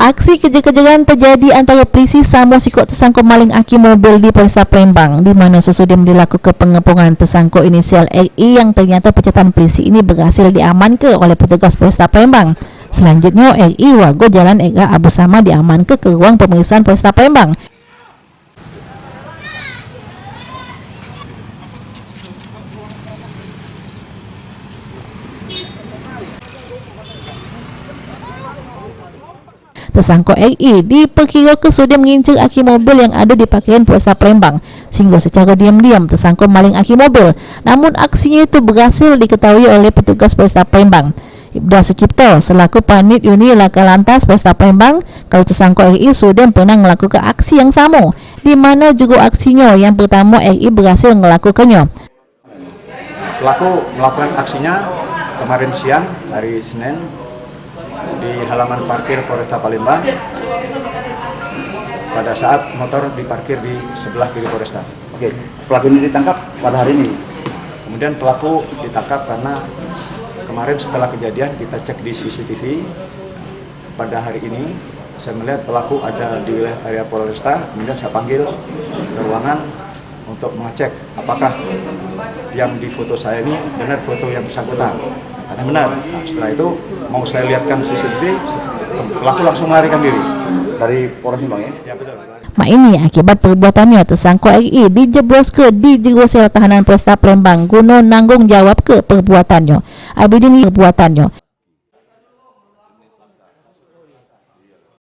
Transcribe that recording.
Aksi kejar-kejaran terjadi antara polisi sama sikut tersangkut maling aki mobil di Polresta Palembang, di mana sesudah dilakukan pengepungan tersangkut inisial RI yang ternyata pencatatan polisi ini berhasil diamankan oleh petugas Polresta Palembang. Selanjutnya RI warga Jalan Ega Abu Sama diamankan ke ruang pemeriksaan Polresta Palembang. Tersangkut RI diperkirakan sudah mengincar aki mobil yang ada di parkiran Polresta Palembang, sehingga secara diam-diam tersangkut maling aki mobil. Namun aksinya itu berhasil diketahui oleh petugas Polresta Palembang. Ibda Sucipto selaku Panit Unit Laka Lantas Polresta Palembang, kalau tersangkut RI sudah pernah melakukan aksi yang sama, di mana juga aksinya yang pertama RI berhasil melakukannya. Pelaku melakukan aksinya kemarin siang hari Senin di halaman parkir Polresta Palembang pada saat motor diparkir di sebelah kiri Polresta. Oke, pelaku ini ditangkap pada hari ini. Kemudian pelaku ditangkap karena kemarin setelah kejadian kita cek di CCTV. Pada hari ini saya melihat pelaku ada di wilayah area Polresta, kemudian saya panggil ke ruangan untuk mengecek apakah yang di foto saya ini benar foto yang bersangkutan. Karena benar. Nah, setelah itu mau saya lihatkan CCTV, pelaku langsung melarikan diri Dari Polres Bang ya? Ya betul. Ini akibat perbuatannya tersangkut RI dijeblos ke di jero sel tahanan Polresta Palembang guna nanggung jawab ke perbuatannya. Abidin perbuatannya.